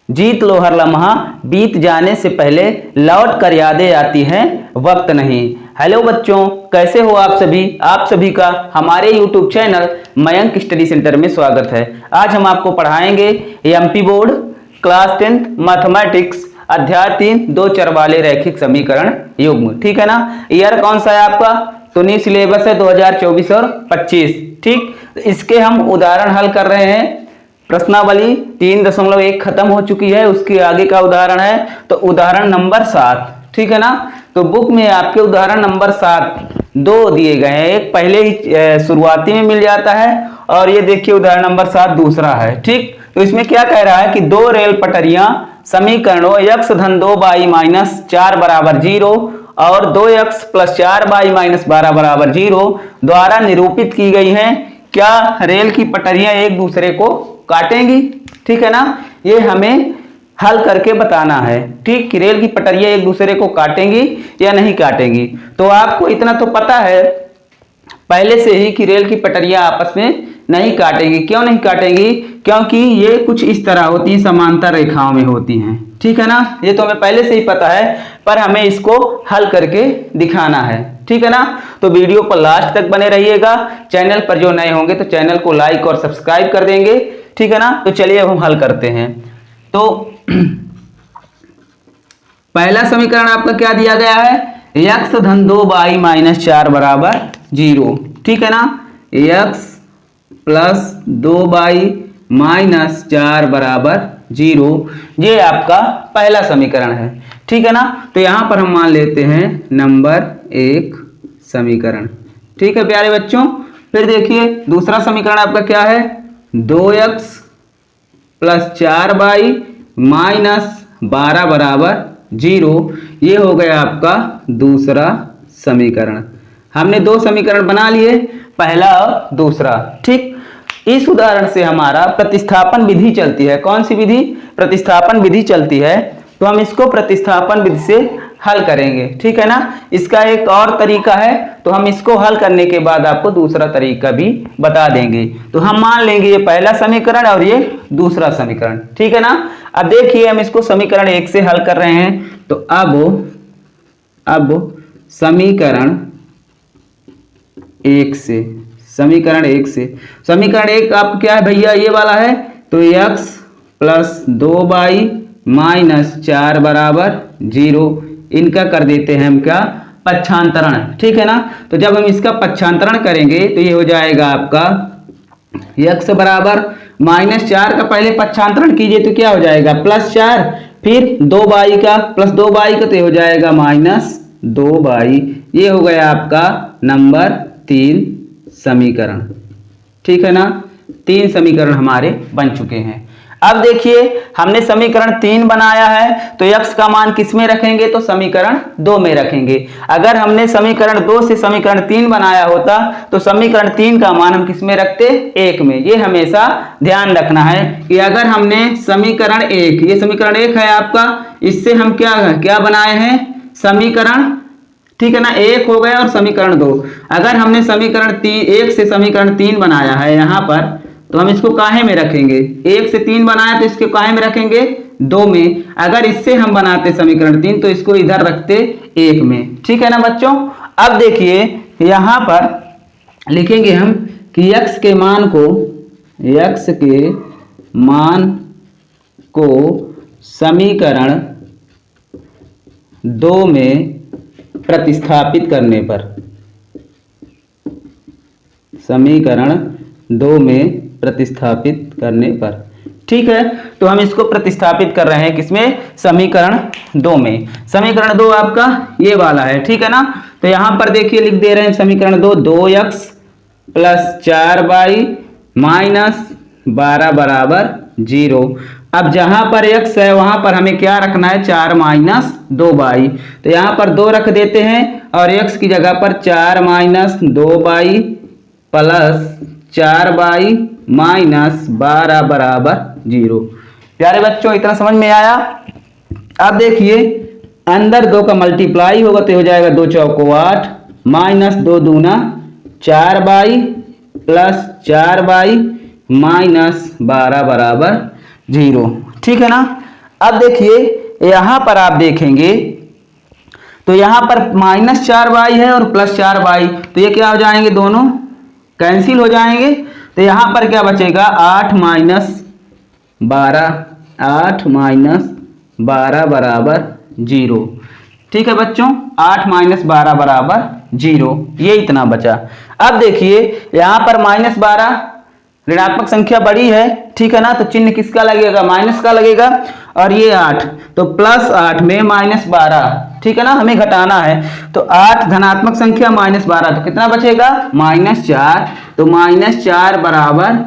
जीत लो हर लम्हा, बीत जाने से पहले लौट कर यादें आती हैं, वक्त नहीं। हेलो बच्चों, कैसे हो आप सभी? आप सभी का हमारे YouTube channel Mayank study centre में स्वागत है। आज हम आपको पढ़ाएंगे एमपी बोर्ड क्लास 10 मैथमेटिक्स अध्याय 3 दो चर वाले रैखिक समीकरण युग्म। ठीक है ना? ईयर कौन सा है आपका? तो न्यू सिलेबस है 2024 और 25। ठीक, इसके हम उदाहरण हल कर रहे हैं। प्रश्नावली 3.1 खत्म हो चुकी है, उसके आगे का उदाहरण है तो उदाहरण नंबर 7। ठीक है ना? तो बुक में आपके उदाहरण नंबर 7 दो दिए गए हैं, एक पहले ही शुरुआती में मिल जाता है और ये देखिए उदाहरण नंबर 7 दूसरा है। ठीक, तो इसमें क्या कह रहा है कि दो रेल पटरियां समीकरणों x धन 2y माइनस 4 बराबर 0 और 2x प्लस 4y माइनस 12 बराबर 0 द्वारा निरूपित की गई हैं। क्या रेल की पटरियां एक दूसरे को काटेंगी? ठीक है ना? ये हमें हल करके बताना है। ठीक, कि रेल की पटरियां एक दूसरे को काटेंगी या नहीं काटेंगी। तो आपको इतना तो पता है पहले से ही कि रेल की पटरियां आपस में नहीं काटेंगी। क्यों नहीं काटेंगी? क्योंकि ये कुछ इस तरह होती है, समांतर रेखाओं में होती हैं। ठीक है ना? ये तो हमें पहले से ही पता है, पर हमें इसको हल करके दिखाना है। ठीक है ना? तो वीडियो पर लास्ट तक बने रहिएगा। चैनल पर जो नए होंगे तो चैनल को लाइक और सब्सक्राइब कर देंगे। ठीक है ना? तो चलिए अब हम हल करते हैं। तो पहला समीकरण आपका क्या दिया गया है? x धन 2y माइनस 4 बराबर 0। ठीक है ना? x प्लस 2y माइनस 4 बराबर 0, ये आपका पहला समीकरण है। ठीक है ना? तो यहां पर हम मान लेते हैं नंबर 1 समीकरण। ठीक है प्यारे बच्चों, फिर देखिए दूसरा समीकरण आपका क्या है? 2x प्लस 4y माइनस 12 बराबर 0, ये हो गया आपका दूसरा समीकरण। हमने दो समीकरण बना लिए, पहला और दूसरा। ठीक, इस उदाहरण से हमारा प्रतिस्थापन विधि चलती है। कौन सी विधि? प्रतिस्थापन विधि चलती है। तो हम इसको प्रतिस्थापन विधि से हल करेंगे। ठीक है ना? इसका एक और तरीका है, तो हम इसको हल करने के बाद आपको दूसरा तरीका भी बता देंगे। तो हम मान लेंगे ये पहला समीकरण और ये दूसरा समीकरण। ठीक है ना? अब देखिए हम इसको समीकरण 1 से हल कर रहे हैं। तो अब समीकरण 1 से, समीकरण 1 आपका क्या है भैया? ये वाला है। तो x प्लस 2y माइनस 4 बराबर 0, इनका कर देते हैं हम क्या? पक्षांतरण। ठीक है ना? तो जब हम इसका पक्षांतरण करेंगे तो ये हो जाएगा आपका x बराबर माइनस 4 का पहले पक्षांतरण कीजिए तो क्या हो जाएगा? प्लस 4, फिर 2y का प्लस 2y का तो ये हो जाएगा माइनस 2y। ये हो गया आपका नंबर 3 समीकरण। ठीक है ना? 3 समीकरण हमारे बन चुके हैं। अब देखिए हमने समीकरण 3 बनाया है, तो x का मान किस में रखेंगे? तो समीकरण 2 में रखेंगे। अगर हमने समीकरण 2 से समीकरण 3 बनाया होता तो समीकरण 3 का मान हम किस में रखते? 1 में। ये हमेशा ध्यान रखना है कि अगर हमने समीकरण 1, ये समीकरण 1 है आपका, इससे हम क्या बनाए हैं? समीकरण, ठीक है ना, 1 हो गया और समीकरण 2। अगर हमने समीकरण 1 से समीकरण 3 बनाया है यहाँ पर, तो हम इसको काहे में रखेंगे? 1 से 3 बनाया तो इसके काहे में रखेंगे? 2 में। अगर इससे हम बनाते समीकरण 3 तो इसको इधर रखते 1 में। ठीक है ना बच्चों? अब देखिए यहाँ पर लिखेंगे हम कि x के मान को समीकरण 2 में प्रतिस्थापित करने पर, समीकरण 2 में प्रतिस्थापित करने पर। ठीक है, तो हम इसको प्रतिस्थापित कर रहे हैं किसमें? समीकरण 2 में। समीकरण 2 आपका ये वाला है। ठीक है ना? तो यहां पर देखिए लिख दे रहे हैं समीकरण 2, 2x प्लस 4y माइनस 12 बराबर 0। अब जहां पर x है वहां पर हमें क्या रखना है? 4 माइनस 2y। तो यहां पर 2 रख देते हैं और x की जगह पर 4 minus 2y plus 4y minus 12 बराबर 0। प्यारे बच्चों इतना समझ में आया? अब देखिए अंदर 2 का मल्टीप्लाई होगा तो हो जाएगा 2 चौको 8 माइनस 2 दूना 4y प्लस 4y माइनस 12 बराबर 0। ठीक है ना? अब देखिए यहां पर आप देखेंगे तो यहां पर -4y है और +4y, तो ये क्या हो जाएंगे, दोनों कैंसिल हो जाएंगे। तो यहां पर क्या बचेगा, 8 - 12 बराबर 0। ठीक है बच्चों, 8 - 12 बराबर 0, ये इतना बचा। अब देखिए यहां पर -12 ऋणात्मक संख्या बड़ी है, ठीक है ना, तो चिन्ह किसका लगेगा, माइनस का लगेगा। और ये 8, तो +8 में -12, ठीक है ना, हमें घटाना है। तो 8 धनात्मक संख्या -12, तो कितना बचेगा, -4, तो -4 बराबर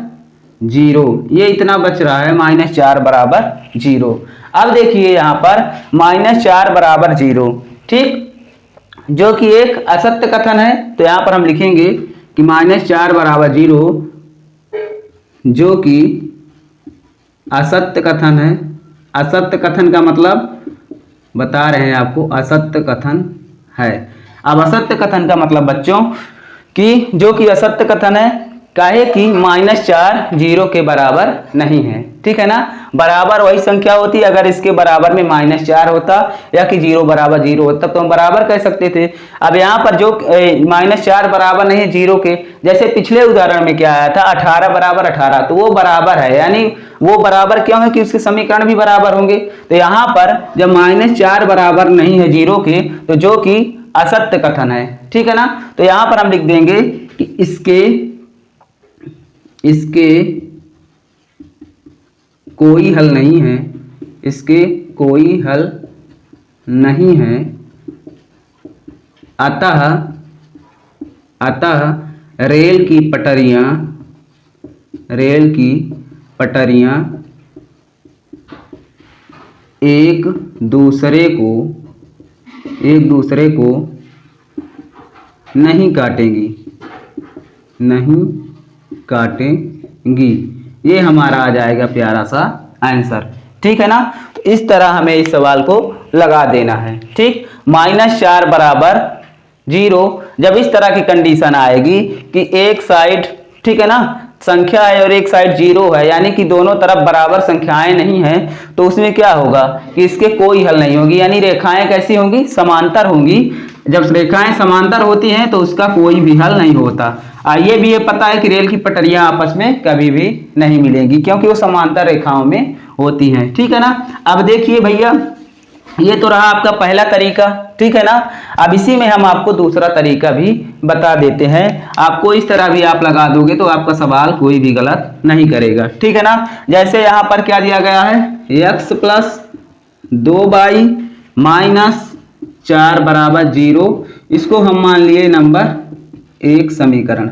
0, ये इतना बच रहा है, -4 बराबर 0। अब देखिए यहां पर -4 बराबर 0, ठीक, जो कि एक असत्य कथन है, तो यहां पर हम लिखेंगे कि -4 बराबर 0, जो कि असत्य कथन है। असत्य कथन का मतलब बता रहे हैं आपको, असत्य कथन है। अब असत्य कथन का मतलब बच्चों कि जो कि असत्य कथन है, काहे कि -4 0 के बराबर नहीं है, ठीक है ना। बराबर वही संख्या होती अगर इसके बराबर में -4 होता या कि 0 बराबर 0 होता, तो हम बराबर कह सकते थे। अब यहाँ पर जो -4 बराबर नहीं है 0 के, जैसे पिछले उदाहरण में क्या आया था, 18 बराबर 18, तो वो बराबर है, यानी वो बराबर क्यों है कि उसके समीकरण भी बराबर होंगे। तो यहाँ पर जब -4 बराबर नहीं है 0 के, तो जो कि असत्य कथन है, ठीक है ना। तो यहाँ पर हम लिख देंगे कि इसके कोई हल नहीं है, इसके कोई हल नहीं है, अतः रेल की पटरियां एक दूसरे को नहीं काटेंगी। ये हमारा आ जाएगा प्यारा सा आंसर, ठीक है ना। तो इस तरह हमें इस सवाल को लगा देना है, ठीक। -4 बराबर 0, जब इस तरह की कंडीशन आएगी कि एक साइड, ठीक है ना, संख्या है और एक साइड 0 है, यानी कि दोनों तरफ बराबर संख्याएं नहीं हैं, तो उसमें क्या होगा कि इसके कोई हल नहीं होगी, यानी रेखाएं कैसी होंगी, समांतर होंगी। जब रेखाएं समांतर होती हैं तो उसका कोई भी हल नहीं होता। ये भी ये पता है कि रेल की पटरियां आपस में कभी भी नहीं मिलेंगी, क्योंकि वो समांतर रेखाओं में होती हैं, ठीक है ना। अब देखिए भैया, ये तो रहा आपका पहला तरीका, ठीक है ना। अब इसी में हम आपको दूसरा तरीका भी बता देते हैं। आपको इस तरह भी आप लगा दोगे तो आपका सवाल कोई भी गलत नहीं करेगा, ठीक है ना। जैसे यहाँ पर क्या दिया गया है, x + 2y - 4 बराबर 0, इसको हम मान लिए नंबर 1 समीकरण,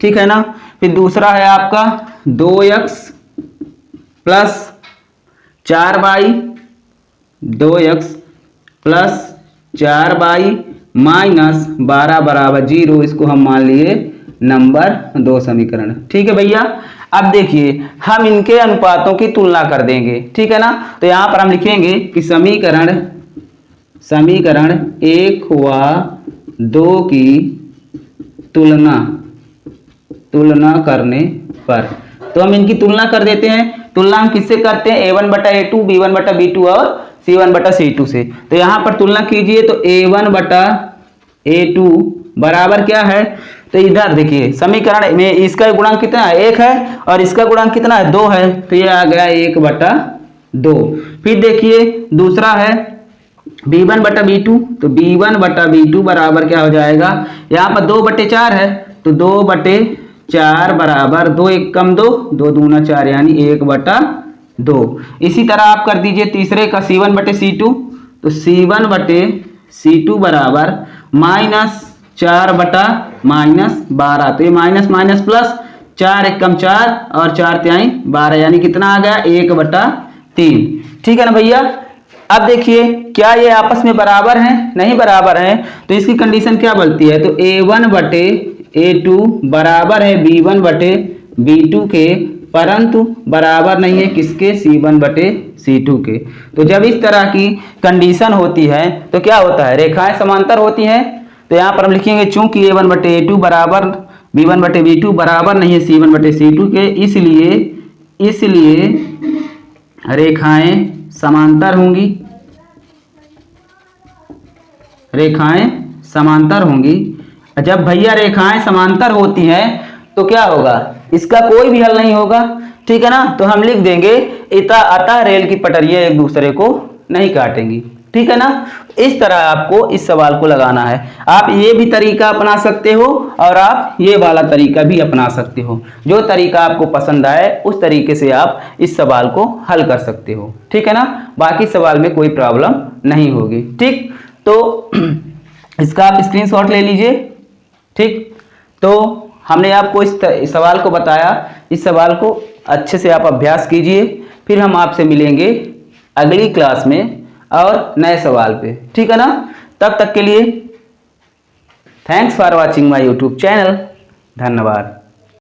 ठीक है ना। फिर दूसरा है आपका 2x + 4y, 2x + 4y - 12 बराबर 0, इसको हम मान लिए नंबर 2 समीकरण, ठीक है भैया। अब देखिए हम इनके अनुपातों की तुलना कर देंगे, ठीक है ना। तो यहाँ पर हम लिखेंगे कि समीकरण 1 व 2 की तुलना करने पर, तो हम इनकी तुलना कर देते हैं। तुलना हम किससे करते हैं, a1/a2, b1/b2 और c1/c2 से। तो यहाँ पर तुलना कीजिए, तो a1/a2 बराबर क्या है, तो इधर देखिए समीकरण में इसका गुणांक कितना है, 1 है, और इसका गुणांक कितना है, 2 है, तो ये आ गया 1/2। फिर देखिए दूसरा है b1/b2, तो b1/b2 बराबर क्या हो जाएगा, यहाँ पर 2/4 है, तो 2/4 बराबर 2 1 कम 2, 2 दूना 4, यानी 1/2। इसी तरह आप कर दीजिए तीसरे का c1/c2, तो c1/c2 बराबर -4/-12, तो ये माइनस प्लस, 4 1 कम 4 और 4 तिहाई 12, यानी कितना आ गया, 1/3, ठीक है ना भैया। अब देखिए क्या ये आपस में बराबर हैं, नहीं बराबर हैं, तो इसकी कंडीशन क्या बनती है, तो a1/a2 बराबर है b1/b2 के, परंतु बराबर नहीं है किसके, c1/c2 के। तो जब इस तरह की कंडीशन होती है तो क्या होता है, रेखाएं समांतर होती हैं। तो यहाँ पर हम लिखेंगे चूंकि a1/a2 बराबर b1/b2 बराबर नहीं है c1/c2 के, इसलिए रेखाएं समांतर होंगी, रेखाएं समांतर होंगी। जब भैया रेखाएं समांतर होती हैं तो क्या होगा, इसका कोई भी हल नहीं होगा, ठीक है ना। तो हम लिख देंगे अतः रेल की पटरियां एक दूसरे को नहीं काटेंगी, ठीक है ना। इस तरह आपको इस सवाल को लगाना है। आप ये भी तरीका अपना सकते हो और आप ये वाला तरीका भी अपना सकते हो। जो तरीका आपको पसंद आए उस तरीके से आप इस सवाल को हल कर सकते हो, ठीक है ना। बाकी सवाल में कोई प्रॉब्लम नहीं होगी, ठीक। तो इसका आप स्क्रीनशॉट ले लीजिए, ठीक। तो हमने आपको इस सवाल को बताया, इस सवाल को अच्छे से आप अभ्यास कीजिए। फिर हम आपसे मिलेंगे अगली क्लास में और नए सवाल पे, ठीक है ना। तब तक के लिए thanks for watching my YouTube channel. धन्यवाद।